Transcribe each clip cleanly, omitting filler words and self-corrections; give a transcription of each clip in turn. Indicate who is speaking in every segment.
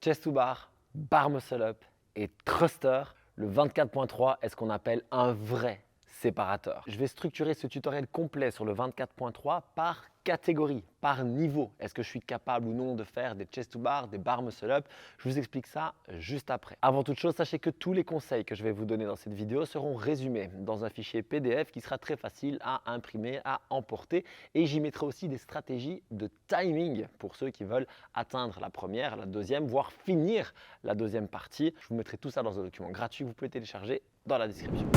Speaker 1: chest to bar, bar muscle up et thruster, le 24.3 est ce qu'on appelle un vrai séparateur. Je vais structurer ce tutoriel complet sur le 24.3 par catégorie, par niveau. Est-ce que je suis capable ou non de faire des chest to bar, des bar muscle up? Je vous explique ça juste après. Avant toute chose, sachez que tous les conseils que je vais vous donner dans cette vidéo seront résumés dans un fichier PDF qui sera très facile à imprimer, à emporter. Et j'y mettrai aussi des stratégies de timing pour ceux qui veulent atteindre la première, la deuxième, voire finir la deuxième partie. Je vous mettrai tout ça dans un document gratuit que vous pouvez télécharger dans la description.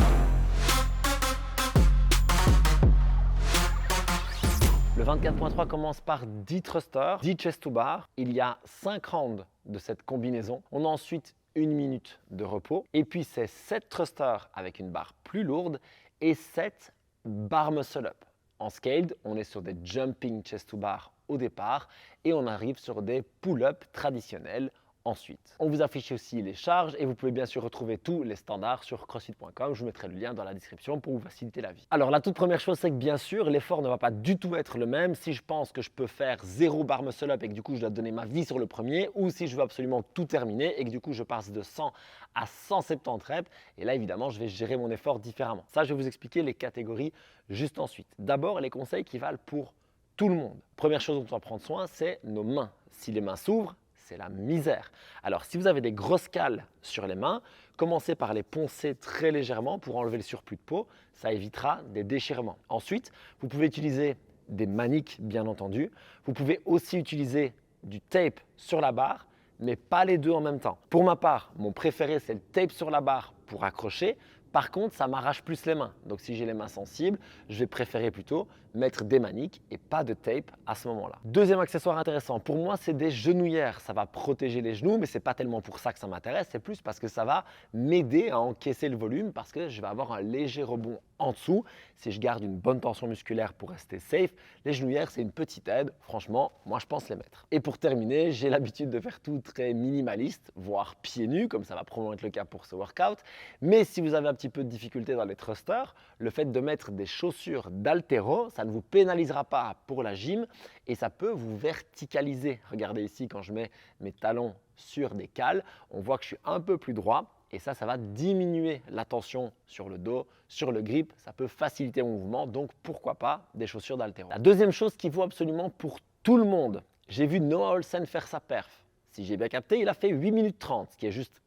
Speaker 1: Le 24.3 commence par 10 thrusters, 10 chest to bar. Il y a 5 rounds de cette combinaison. On a ensuite 1 minute de repos. Et puis c'est 7 thrusters avec une barre plus lourde et 7 bar muscle up. En scaled, on est sur des jumping chest to bar au départ et on arrive sur des pull-ups traditionnels ensuite. On vous affiche aussi les charges et vous pouvez bien sûr retrouver tous les standards sur crossfit.com. Je vous mettrai le lien dans la description pour vous faciliter la vie. Alors la toute première chose, c'est que bien sûr, l'effort ne va pas du tout être le même si je pense que je peux faire 0 bar muscle up et que du coup je dois donner ma vie sur le premier, ou si je veux absolument tout terminer et que du coup je passe de 100 à 170 reps. Et là évidemment, je vais gérer mon effort différemment. Ça, je vais vous expliquer les catégories juste ensuite. D'abord, les conseils qui valent pour tout le monde. Première chose dont on va prendre soin, c'est nos mains. Si les mains s'ouvrent, c'est la misère. Alors, si vous avez des grosses cales sur les mains, commencez par les poncer très légèrement pour enlever le surplus de peau. Ça évitera des déchirements. Ensuite, vous pouvez utiliser des maniques, bien entendu. Vous pouvez aussi utiliser du tape sur la barre, mais pas les deux en même temps. Pour ma part, mon préféré, c'est le tape sur la barre pour accrocher. Par contre, ça m'arrache plus les mains. Donc, si j'ai les mains sensibles, je vais préférer plutôt mettre des maniques et pas de tape à ce moment-là. Deuxième accessoire intéressant, pour moi, c'est des genouillères. Ça va protéger les genoux, mais ce n'est pas tellement pour ça que ça m'intéresse. C'est plus parce que ça va m'aider à encaisser le volume parce que je vais avoir un léger rebond en dessous. Si je garde une bonne tension musculaire pour rester safe, les genouillères, c'est une petite aide. Franchement, moi, je pense les mettre. Et pour terminer, j'ai l'habitude de faire tout très minimaliste, voire pieds nus, comme ça va probablement être le cas pour ce workout. Mais si vous avez un petit peu de difficulté dans les thrusters, le fait de mettre des chaussures d'haltéro, ça ne vous pénalisera pas pour la gym et ça peut vous verticaliser. Regardez ici, quand je mets mes talons sur des cales, on voit que je suis un peu plus droit. Et ça va diminuer la tension sur le dos, sur le grip. Ça peut faciliter mon mouvement, donc pourquoi pas des chaussures d'haltéro. La deuxième chose qui vaut absolument pour tout le monde, j'ai vu Noah Ohlsen faire sa perf. Si j'ai bien capté, il a fait 8 minutes 30, ce qui est juste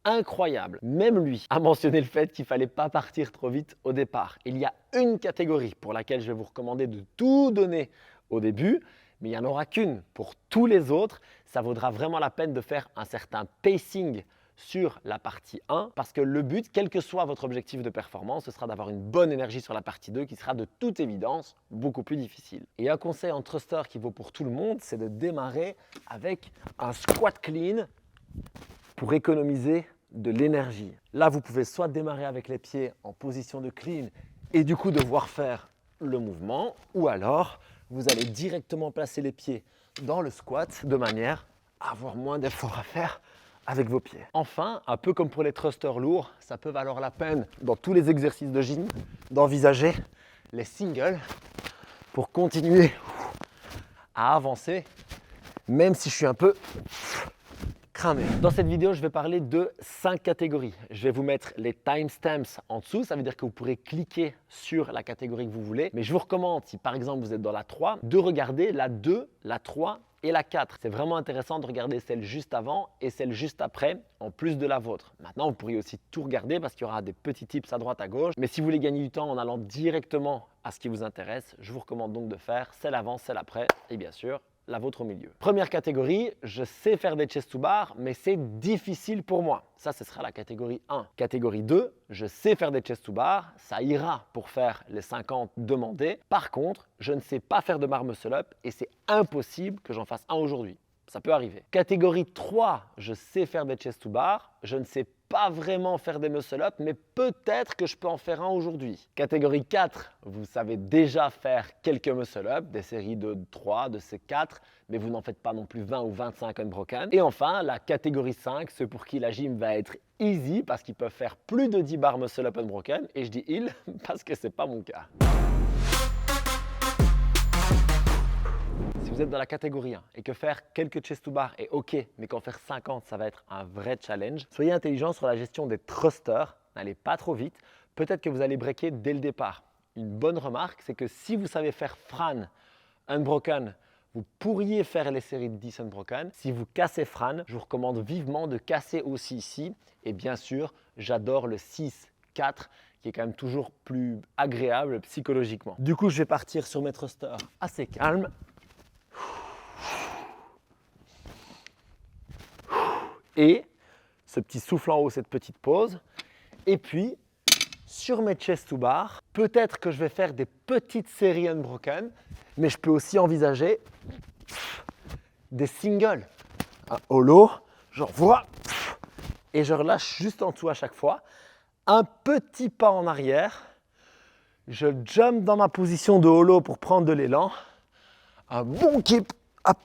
Speaker 1: incroyable. Même lui a mentionné le fait qu'il ne fallait pas partir trop vite au départ. Il y a une catégorie pour laquelle je vais vous recommander de tout donner au début, mais il n'y en aura qu'une. Pour tous les autres, ça vaudra vraiment la peine de faire un certain pacing sur la partie 1 parce que le but, quel que soit votre objectif de performance, ce sera d'avoir une bonne énergie sur la partie 2 qui sera de toute évidence beaucoup plus difficile. Et un conseil en thruster qui vaut pour tout le monde, c'est de démarrer avec un squat clean pour économiser de l'énergie. Là, vous pouvez soit démarrer avec les pieds en position de clean et du coup devoir faire le mouvement, ou alors vous allez directement placer les pieds dans le squat de manière à avoir moins d'efforts à faire avec vos pieds. Enfin, un peu comme pour les thrusters lourds, ça peut valoir la peine dans tous les exercices de gym d'envisager les singles pour continuer à avancer, même si je suis un peu cramé. Dans cette vidéo, je vais parler de 5 catégories. Je vais vous mettre les timestamps en dessous, ça veut dire que vous pourrez cliquer sur la catégorie que vous voulez. Mais je vous recommande, si par exemple vous êtes dans la 3, de regarder la 2, la 3 et la 4. C'est vraiment intéressant de regarder celle juste avant et celle juste après, en plus de la vôtre. Maintenant, vous pourriez aussi tout regarder parce qu'il y aura des petits tips à droite, à gauche. Mais si vous voulez gagner du temps en allant directement à ce qui vous intéresse, je vous recommande donc de faire celle avant, celle après et bien sûr, la vôtre au milieu. Première catégorie, je sais faire des chest to bar, mais c'est difficile pour moi. Ça, ce sera la catégorie 1. Catégorie 2, je sais faire des chest to bar, ça ira pour faire les 50 demandés. Par contre, je ne sais pas faire de bar muscle up et c'est impossible que j'en fasse un aujourd'hui. Ça peut arriver. Catégorie 3, je sais faire des chest to bar, je ne sais pas vraiment faire des muscle up, mais peut-être que je peux en faire un aujourd'hui. Catégorie 4, vous savez déjà faire quelques muscle up, des séries de 3, de ces 4, mais vous n'en faites pas non plus 20 ou 25 unbroken. Et enfin, la catégorie 5, ceux pour qui la gym va être easy parce qu'ils peuvent faire plus de 10 bars muscle up unbroken. Et je dis ils parce que c'est pas mon cas. Si vous êtes dans la catégorie 1 et que faire quelques chest to bar est OK, mais qu'en faire 50, ça va être un vrai challenge, soyez intelligent sur la gestion des thrusters, n'allez pas trop vite, peut-être que vous allez breaker dès le départ. Une bonne remarque, c'est que si vous savez faire Fran unbroken, vous pourriez faire les séries de 10 unbroken. Si vous cassez Fran, je vous recommande vivement de casser aussi ici. Et bien sûr, j'adore le 6-4 qui est quand même toujours plus agréable psychologiquement. Du coup, je vais partir sur mes thrusters assez calmes. Et ce petit souffle en haut, cette petite pause. Et puis, sur mes chest to bar, peut-être que je vais faire des petites séries unbroken, mais je peux aussi envisager des singles. Un hollow, j'envoie et je relâche juste en dessous à chaque fois. Un petit pas en arrière, je jump dans ma position de hollow pour prendre de l'élan. Un bon kick, hop.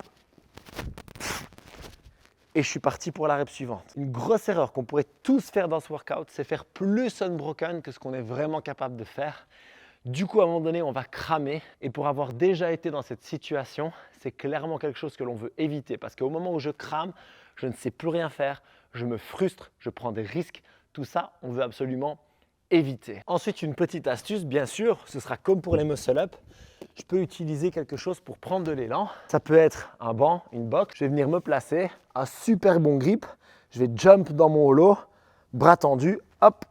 Speaker 1: Et je suis parti pour la rep suivante. Une grosse erreur qu'on pourrait tous faire dans ce workout, c'est faire plus unbroken que ce qu'on est vraiment capable de faire. Du coup, à un moment donné, on va cramer. Et pour avoir déjà été dans cette situation, c'est clairement quelque chose que l'on veut éviter. Parce qu'au moment où je crame, je ne sais plus rien faire, je me frustre, je prends des risques. Tout ça, on veut absolument éviter. Ensuite, une petite astuce, bien sûr, ce sera comme pour les muscle-up. Je peux utiliser quelque chose pour prendre de l'élan. Ça peut être un banc, une box. Je vais venir me placer, un super bon grip. Je vais jump dans mon hollow, bras tendus, hop.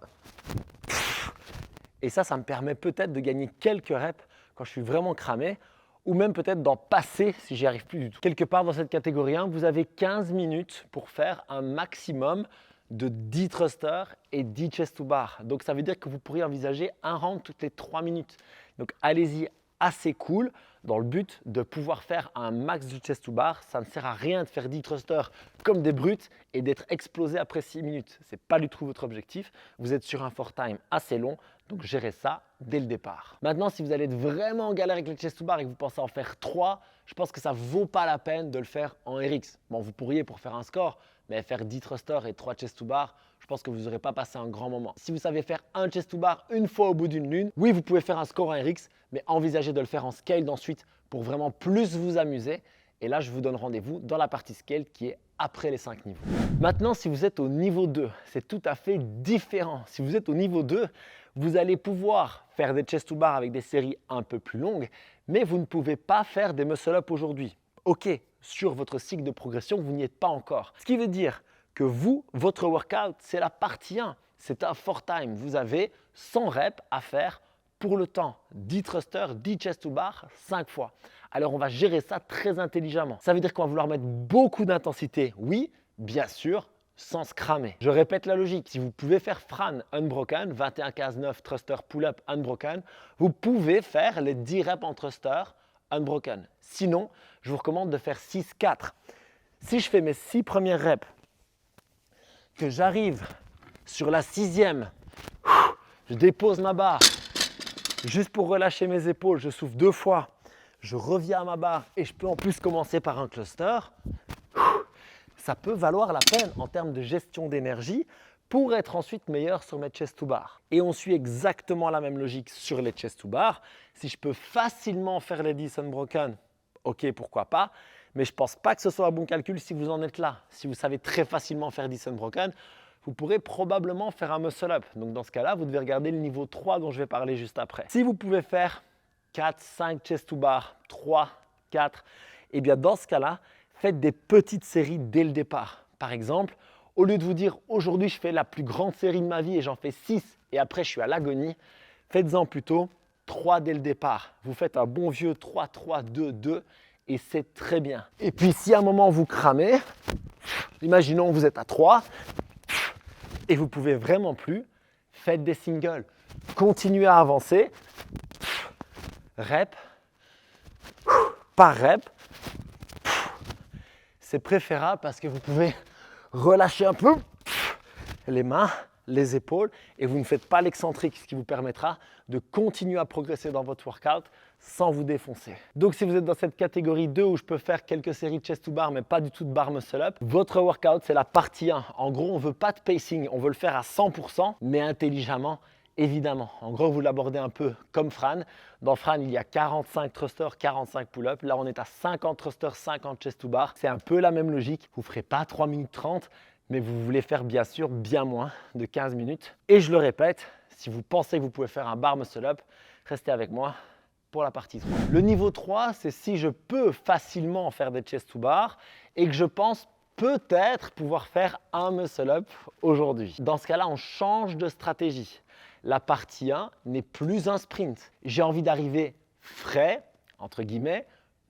Speaker 1: Et ça me permet peut-être de gagner quelques reps quand je suis vraiment cramé ou même peut-être d'en passer si j'y arrive plus du tout. Quelque part dans cette catégorie 1, vous avez 15 minutes pour faire un maximum de 10 thrusters et 10 chest to bar. Donc ça veut dire que vous pourriez envisager un round toutes les 3 minutes. Donc allez-y assez cool dans le but de pouvoir faire un max de chest to bar. Ça ne sert à rien de faire 10 thrusters comme des brutes et d'être explosé après 6 minutes. Ce n'est pas du tout votre objectif. Vous êtes sur un for time assez long, donc gérez ça dès le départ. Maintenant, si vous allez être vraiment en galère avec les chest to bar et que vous pensez en faire 3, je pense que ça ne vaut pas la peine de le faire en RX. Bon, vous pourriez pour faire un score, mais faire 10 thrusters et 3 chest to bar, je pense que vous n'aurez pas passé un grand moment. Si vous savez faire un chest to bar une fois au bout d'une lune, oui, vous pouvez faire un score en RX, mais envisagez de le faire en scale ensuite pour vraiment plus vous amuser. Et là, je vous donne rendez-vous dans la partie scale qui est après les 5 niveaux. Maintenant, si vous êtes au niveau 2, c'est tout à fait différent. Si vous êtes au niveau 2, vous allez pouvoir faire des chest to bar avec des séries un peu plus longues, mais vous ne pouvez pas faire des muscle-up aujourd'hui. Ok, sur votre cycle de progression, vous n'y êtes pas encore. Ce qui veut dire que vous, votre workout, c'est la partie 1. C'est un for time. Vous avez 100 reps à faire pour le temps. 10 thrusters, 10 chest to bar, 5 fois. Alors, on va gérer ça très intelligemment. Ça veut dire qu'on va vouloir mettre beaucoup d'intensité. Oui, bien sûr, sans se cramer. Je répète la logique. Si vous pouvez faire Fran unbroken, 21-15-9 thruster pull-up unbroken, vous pouvez faire les 10 reps en thruster unbroken. Sinon, je vous recommande de faire 6-4. Si je fais mes 6 premières reps, que j'arrive sur la 6e, je dépose ma barre, juste pour relâcher mes épaules, je souffle 2 fois, je reviens à ma barre et je peux en plus commencer par un cluster, ça peut valoir la peine en termes de gestion d'énergie pour être ensuite meilleur sur mes chest to bar. Et on suit exactement la même logique sur les chest to bar. Si je peux facilement faire les 10 unbroken, ok, pourquoi pas. Mais je ne pense pas que ce soit un bon calcul si vous en êtes là. Si vous savez très facilement faire 10 unbroken, vous pourrez probablement faire un muscle-up. Donc dans ce cas-là, vous devez regarder le niveau 3 dont je vais parler juste après. Si vous pouvez faire 4, 5 chest to bar, 3, 4, et bien dans ce cas-là, faites des petites séries dès le départ. Par exemple, au lieu de vous dire aujourd'hui je fais la plus grande série de ma vie et j'en fais 6 et après je suis à l'agonie, faites-en plutôt 3 dès le départ. Vous faites un bon vieux 3, 3, 2, 2 et c'est très bien. Et puis si à un moment vous cramez, imaginons vous êtes à 3 et vous ne pouvez vraiment plus, faites des singles. Continuez à avancer, rep par rep. C'est préférable parce que vous pouvez relâcher un peu les mains, les épaules et vous ne faites pas l'excentrique, ce qui vous permettra de continuer à progresser dans votre workout sans vous défoncer. Donc si vous êtes dans cette catégorie 2 où je peux faire quelques séries de chest to bar mais pas du tout de bar muscle up, votre workout c'est la partie 1. En gros, on ne veut pas de pacing, on veut le faire à 100% mais intelligemment Évidemment, en gros, vous l'abordez un peu comme Fran. Dans Fran, il y a 45 thrusters, 45 pull-ups. Là, on est à 50 thrusters, 50 chest to bar. C'est un peu la même logique. Vous ne ferez pas 3 minutes 30, mais vous voulez faire bien sûr bien moins de 15 minutes. Et je le répète, si vous pensez que vous pouvez faire un bar muscle up, restez avec moi pour la partie 3. Le niveau 3, c'est si je peux facilement faire des chest to bar et que je pense peut-être pouvoir faire un muscle up aujourd'hui. Dans ce cas-là, on change de stratégie. La partie 1 n'est plus un sprint. J'ai envie d'arriver frais, entre guillemets,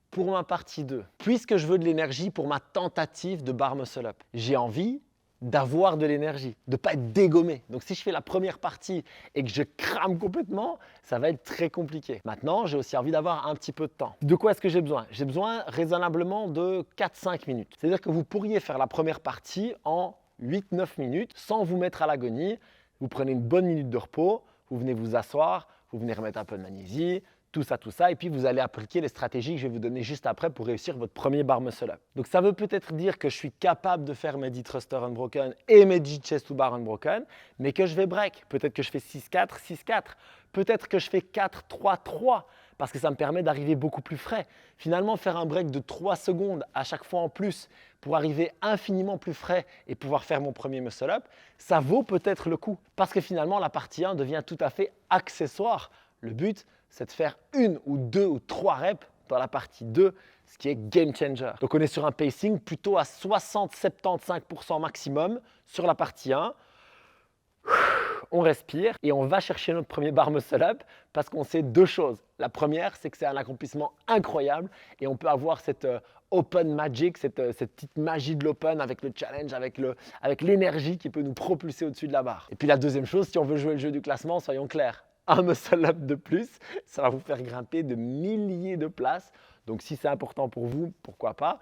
Speaker 1: pour ma partie 2. Puisque je veux de l'énergie pour ma tentative de bar muscle up. J'ai envie d'avoir de l'énergie, de ne pas être dégommé. Donc si je fais la première partie et que je crame complètement, ça va être très compliqué. Maintenant, j'ai aussi envie d'avoir un petit peu de temps. De quoi est-ce que j'ai besoin? J'ai besoin raisonnablement de 4-5 minutes. C'est-à-dire que vous pourriez faire la première partie en 8-9 minutes sans vous mettre à l'agonie. Vous prenez une bonne minute de repos, vous venez vous asseoir, vous venez remettre un peu de magnésie, tout ça, et puis vous allez appliquer les stratégies que je vais vous donner juste après pour réussir votre premier bar muscle up. Donc ça veut peut-être dire que je suis capable de faire mes 10 thrusters unbroken et mes 10 chest to bar unbroken, mais que je vais break. Peut-être que je fais 6-4, 6-4, peut-être que je fais 4-3-3, parce que ça me permet d'arriver beaucoup plus frais. Finalement, faire un break de 3 secondes à chaque fois en plus pour arriver infiniment plus frais et pouvoir faire mon premier muscle up, ça vaut peut-être le coup. Parce que finalement, la partie 1 devient tout à fait accessoire. Le but, c'est de faire 1 ou 2 ou 3 reps dans la partie 2, ce qui est game changer. Donc on est sur un pacing plutôt à 60-75% maximum sur la partie 1. On respire et on va chercher notre premier bar muscle up parce qu'on sait deux choses. La première, c'est que c'est un accomplissement incroyable et on peut avoir cette open magic, cette petite magie de l'open avec le challenge, avec l'énergie qui peut nous propulser au-dessus de la barre. Et puis la deuxième chose, si on veut jouer le jeu du classement, soyons clairs. Un muscle up de plus, ça va vous faire grimper de milliers de places. Donc si c'est important pour vous, pourquoi pas.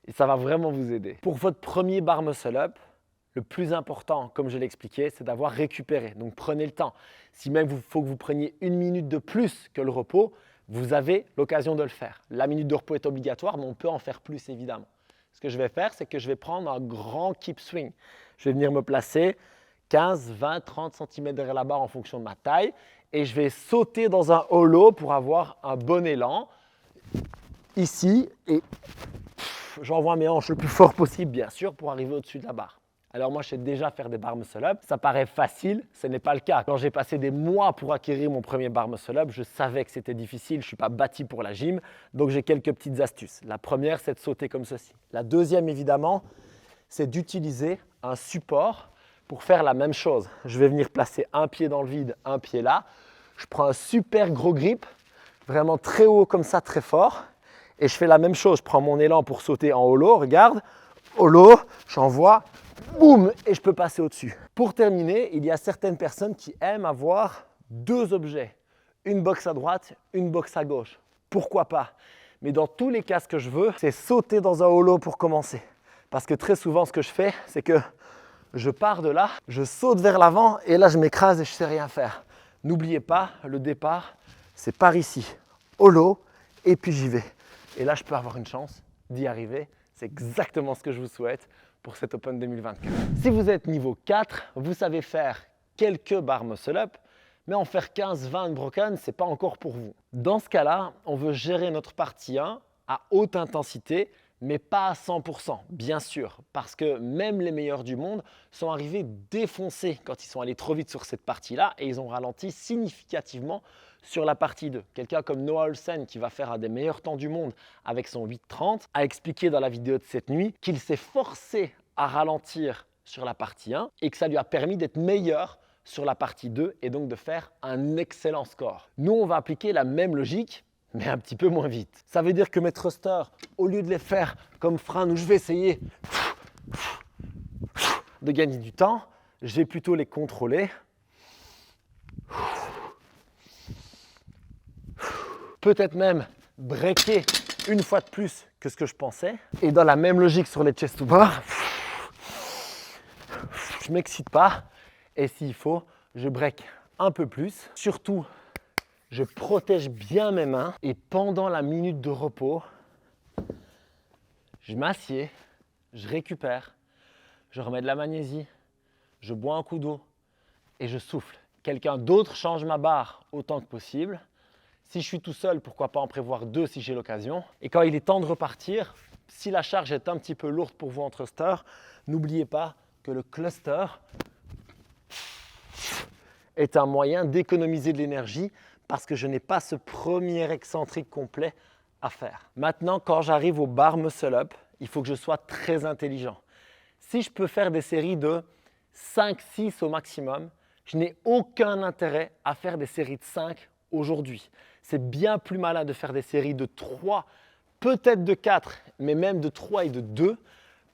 Speaker 1: Et ça va vraiment vous aider. Pour votre premier bar muscle up, le plus important, comme je l'ai expliqué, c'est d'avoir récupéré. Donc prenez le temps. Si même il faut que vous preniez 1 minute de plus que le repos, vous avez l'occasion de le faire. La minute de repos est obligatoire, mais on peut en faire plus évidemment. Ce que je vais faire, c'est que je vais prendre un grand keep swing. Je vais venir me placer 15, 20, 30 cm derrière la barre en fonction de ma taille et je vais sauter dans un hollow pour avoir un bon élan ici et j'envoie mes hanches le plus fort possible bien sûr pour arriver au-dessus de la barre. Alors moi je sais déjà faire des bar muscle up, ça paraît facile, ce n'est pas le cas. Quand j'ai passé des mois pour acquérir mon premier bar muscle up, je savais que c'était difficile, je ne suis pas bâti pour la gym, donc j'ai quelques petites astuces. La première c'est de sauter comme ceci. La deuxième évidemment c'est d'utiliser un support pour faire la même chose. Je vais venir placer un pied dans le vide, un pied là. Je prends un super gros grip, vraiment très haut comme ça, très fort. Et je fais la même chose. Je prends mon élan pour sauter en hollow, regarde. Hollow, j'envoie, boum, et je peux passer au-dessus. Pour terminer, il y a certaines personnes qui aiment avoir deux objets. Une box à droite, une box à gauche. Pourquoi pas? Mais dans tous les cas, ce que je veux, c'est sauter dans un hollow pour commencer. Parce que très souvent, ce que je fais, c'est que je pars de là, je saute vers l'avant et là je m'écrase et je ne sais rien faire. N'oubliez pas, le départ, c'est par ici, hollow, et puis j'y vais. Et là je peux avoir une chance d'y arriver. C'est exactement ce que je vous souhaite pour cet Open 2024. Si vous êtes niveau 4, vous savez faire quelques bar muscle up, mais en faire 15-20 broken, ce n'est pas encore pour vous. Dans ce cas-là, on veut gérer notre partie 1 à haute intensité, mais pas à 100%, bien sûr, parce que même les meilleurs du monde sont arrivés défoncés quand ils sont allés trop vite sur cette partie-là et ils ont ralenti significativement sur la partie 2. Quelqu'un comme Noah Olsen, qui va faire un des meilleurs temps du monde avec son 8:30, a expliqué dans la vidéo de cette nuit qu'il s'est forcé à ralentir sur la partie 1 et que ça lui a permis d'être meilleur sur la partie 2 et donc de faire un excellent score. Nous, on va appliquer la même logique, mais un petit peu moins vite. Ça veut dire que mes thrusters, au lieu de les faire comme Fran où je vais essayer de gagner du temps, je vais plutôt les contrôler. Peut-être même breaker une fois de plus que ce que je pensais. Et dans la même logique sur les chest to bar, je ne m'excite pas. Et s'il faut, je break un peu plus. Surtout, je protège bien mes mains et pendant la minute de repos, je m'assieds, je récupère, je remets de la magnésie, je bois un coup d'eau et je souffle. quelqu'un d'autre change ma barre autant que possible. Si je suis tout seul, pourquoi pas en prévoir 2 si j'ai l'occasion. Et quand il est temps de repartir, si la charge est un petit peu lourde pour vous en thruster, n'oubliez pas que le cluster est un moyen d'économiser de l'énergie parce que je n'ai pas ce premier excentrique complet à faire. Maintenant, quand j'arrive au bar muscle up, il faut que je sois très intelligent. Si je peux faire des séries de 5-6 au maximum, je n'ai aucun intérêt à faire des séries de 5 aujourd'hui. C'est bien plus malin de faire des séries de 3, peut-être de 4, mais même de 3 et de 2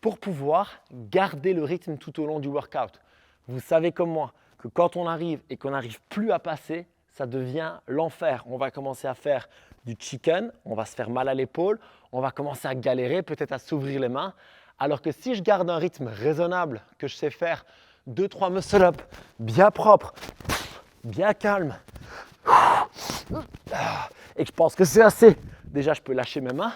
Speaker 1: pour pouvoir garder le rythme tout au long du workout. Vous savez comme moi que quand on arrive et qu'on n'arrive plus à passer, ça devient l'enfer. On va commencer à faire du chicken, on va se faire mal à l'épaule, on va commencer à galérer, peut-être à s'ouvrir les mains. Alors que si je garde un rythme raisonnable, que je sais faire 2-3 muscle-up bien propres, bien calme, et que je pense que c'est assez, déjà je peux lâcher mes mains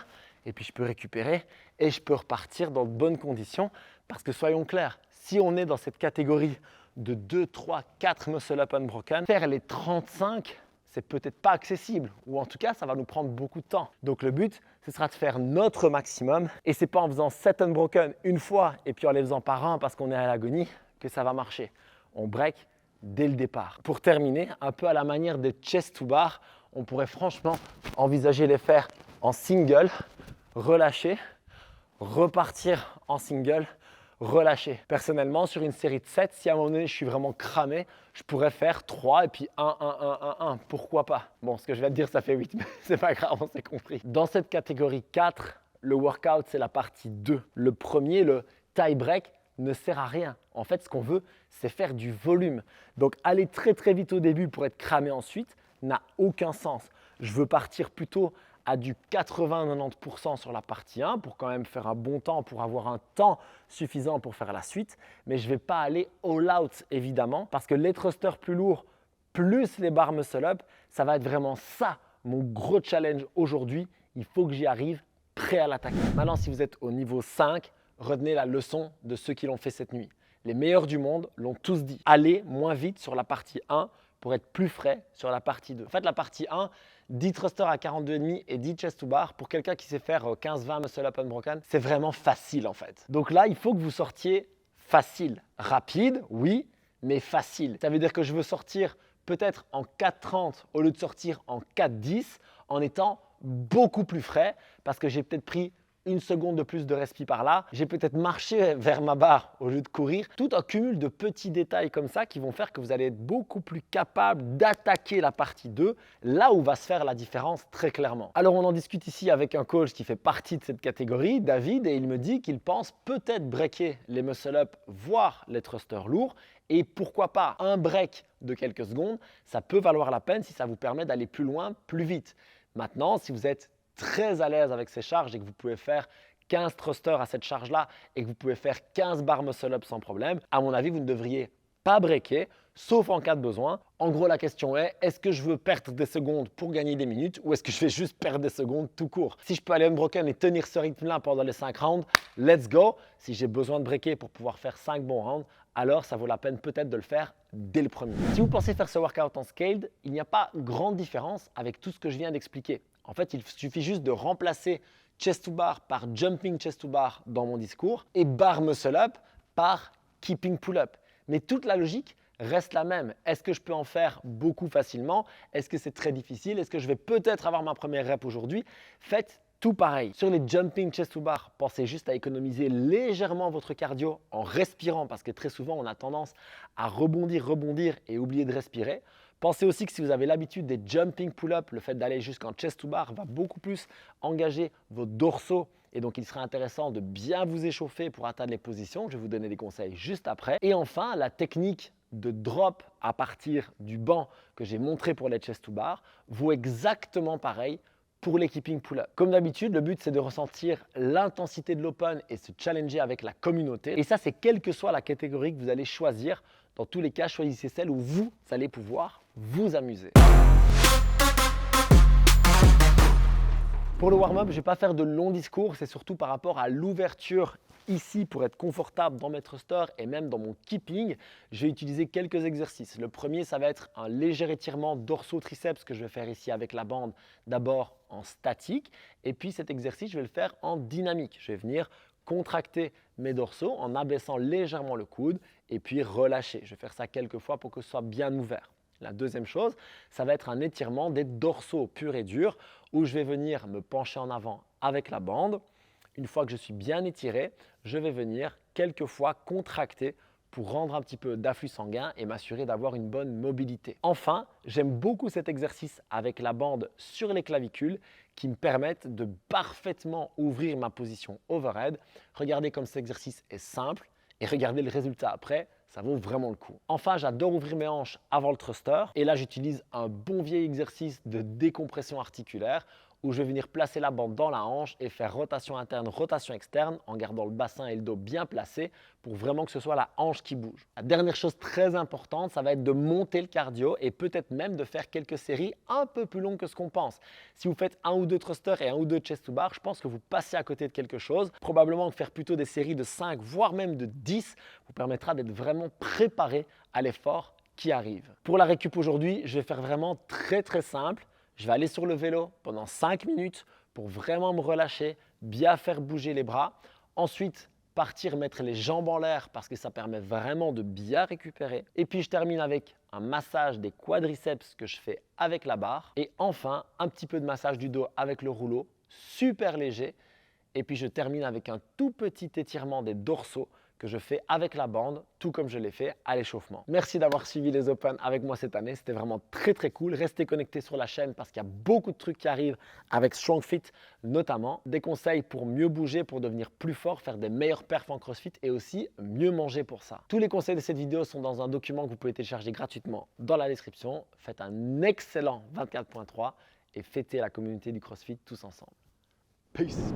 Speaker 1: et puis je peux récupérer et je peux repartir dans de bonnes conditions. Parce que soyons clairs, si on est dans cette catégorie de 2, 3, 4 muscle-up unbroken, faire les 35, c'est peut-être pas accessible ou en tout cas, ça va nous prendre beaucoup de temps. Donc le but, ce sera de faire notre maximum et c'est pas en faisant 7 unbroken une fois et puis en les faisant par un parce qu'on est à l'agonie que ça va marcher. On break dès le départ. Pour terminer, un peu à la manière des chest to bar, on pourrait franchement envisager les faire en single, relâcher, repartir en single, relâcher. Personnellement, sur une série de 7, si à un moment donné je suis vraiment cramé, je pourrais faire 3 et puis 1, 1, 1, 1, 1. Pourquoi pas? Bon, ce que je vais te dire, ça fait 8, mais c'est pas grave, on s'est compris. Dans cette catégorie 4, le workout, c'est la partie 2. Le premier, le tie break, ne sert à rien. En fait, ce qu'on veut, c'est faire du volume. Donc, aller très très vite au début pour être cramé ensuite n'a aucun sens. Je veux partir plutôt à du 80-90% sur la partie 1 pour quand même faire un bon temps, pour avoir un temps suffisant pour faire la suite. Mais je ne vais pas aller all out évidemment parce que les thrusters plus lourds plus les barres muscle up, ça va être vraiment ça mon gros challenge aujourd'hui. Il faut que j'y arrive prêt à l'attaquer. Maintenant, si vous êtes au niveau 5, retenez la leçon de ceux qui l'ont fait cette nuit. Les meilleurs du monde l'ont tous dit. Allez moins vite sur la partie 1 pour être plus frais sur la partie 2. En fait, la partie 1, 10 thrusters à 42,5 et 10 chest to bar, pour quelqu'un qui sait faire 15-20 muscle up unbroken, c'est vraiment facile en fait. Donc là, il faut que vous sortiez facile. Rapide, oui, mais facile. Ça veut dire que je veux sortir peut-être en 4,30 au lieu de sortir en 4,10 en étant beaucoup plus frais parce que j'ai peut-être pris une seconde de plus de respi par là, j'ai peut-être marché vers ma barre au lieu de courir. Tout un cumul de petits détails comme ça qui vont faire que vous allez être beaucoup plus capable d'attaquer la partie 2, là où va se faire la différence très clairement. Alors on en discute ici avec un coach qui fait partie de cette catégorie, David, et il me dit qu'il pense peut-être breaker les muscle-up, voire les thrusters lourds, et pourquoi pas un break de quelques secondes, ça peut valoir la peine si ça vous permet d'aller plus loin, plus vite. Maintenant, si vous êtes très à l'aise avec ces charges et que vous pouvez faire 15 thrusters à cette charge-là et que vous pouvez faire 15 barres muscle-up sans problème, à mon avis, vous ne devriez pas breaker, sauf en cas de besoin. En gros, la question est, est-ce que je veux perdre des secondes pour gagner des minutes ou est-ce que je vais juste perdre des secondes tout court? Si je peux aller unbroken et tenir ce rythme-là pendant les 5 rounds, let's go. Si j'ai besoin de breaker pour pouvoir faire 5 bons rounds, alors ça vaut la peine peut-être de le faire dès le premier. Si vous pensez faire ce workout en scaled, il n'y a pas grande différence avec tout ce que je viens d'expliquer. En fait, il suffit juste de remplacer chest to bar par jumping chest to bar dans mon discours et bar muscle up par keeping pull up. Mais toute la logique reste la même. Est-ce que je peux en faire beaucoup facilement? Est-ce que c'est très difficile? Est-ce que je vais peut-être avoir ma première rep aujourd'hui? Faites tout pareil. Sur les jumping chest to bar, pensez juste à économiser légèrement votre cardio en respirant parce que très souvent on a tendance à rebondir et oublier de respirer. Pensez aussi que si vous avez l'habitude des jumping pull-up, le fait d'aller jusqu'en chest to bar va beaucoup plus engager vos dorsaux et donc il serait intéressant de bien vous échauffer pour atteindre les positions. Je vais vous donner des conseils juste après. Et enfin, la technique de drop à partir du banc que j'ai montré pour les chest to bar vaut exactement pareil pour les keeping pull-up. Comme d'habitude, le but c'est de ressentir l'intensité de l'open et se challenger avec la communauté. Et ça, c'est quelle que soit la catégorie que vous allez choisir. Dans tous les cas, choisissez celle où vous allez pouvoir vous amuser. Pour le warm-up, je ne vais pas faire de longs discours, c'est surtout par rapport à l'ouverture ici, pour être confortable dans mes thrusters et même dans mon keeping, je vais utiliser quelques exercices. Le premier, ça va être un léger étirement dorso-triceps que je vais faire ici avec la bande, d'abord en statique. Et puis cet exercice, je vais le faire en dynamique. Je vais venir contracter mes dorsaux en abaissant légèrement le coude et puis relâcher. Je vais faire ça quelques fois pour que ce soit bien ouvert. La deuxième chose, ça va être un étirement des dorsaux purs et durs où je vais venir me pencher en avant avec la bande. Une fois que je suis bien étiré, je vais venir quelques fois contracter pour rendre un petit peu d'afflux sanguin et m'assurer d'avoir une bonne mobilité. Enfin, j'aime beaucoup cet exercice avec la bande sur les clavicules qui me permettent de parfaitement ouvrir ma position overhead. Regardez comme cet exercice est simple et regardez le résultat après, ça vaut vraiment le coup. Enfin, j'adore ouvrir mes hanches avant le thruster et là j'utilise un bon vieil exercice de décompression articulaire où je vais venir placer la bande dans la hanche et faire rotation interne, rotation externe en gardant le bassin et le dos bien placés pour vraiment que ce soit la hanche qui bouge. La dernière chose très importante, ça va être de monter le cardio et peut-être même de faire quelques séries un peu plus longues que ce qu'on pense. Si vous faites un ou deux thrusters et un ou deux chest to bar, je pense que vous passez à côté de quelque chose. Probablement que faire plutôt des séries de 5 voire même de 10 vous permettra d'être vraiment préparé à l'effort qui arrive. Pour la récup aujourd'hui, je vais faire vraiment très simple. Je vais aller sur le vélo pendant 5 minutes pour vraiment me relâcher, bien faire bouger les bras. Ensuite, partir mettre les jambes en l'air parce que ça permet vraiment de bien récupérer. Et puis, je termine avec un massage des quadriceps que je fais avec la barre. Et enfin, un petit peu de massage du dos avec le rouleau, super léger. Et puis, je termine avec un tout petit étirement des dorsaux que je fais avec la bande, tout comme je l'ai fait à l'échauffement. Merci d'avoir suivi les Open avec moi cette année. C'était vraiment très cool. Restez connectés sur la chaîne parce qu'il y a beaucoup de trucs qui arrivent avec StrongFit notamment. Des conseils pour mieux bouger, pour devenir plus fort, faire des meilleurs perfs en CrossFit et aussi mieux manger pour ça. Tous les conseils de cette vidéo sont dans un document que vous pouvez télécharger gratuitement dans la description. Faites un excellent 24.3 et fêtez la communauté du CrossFit tous ensemble. Peace!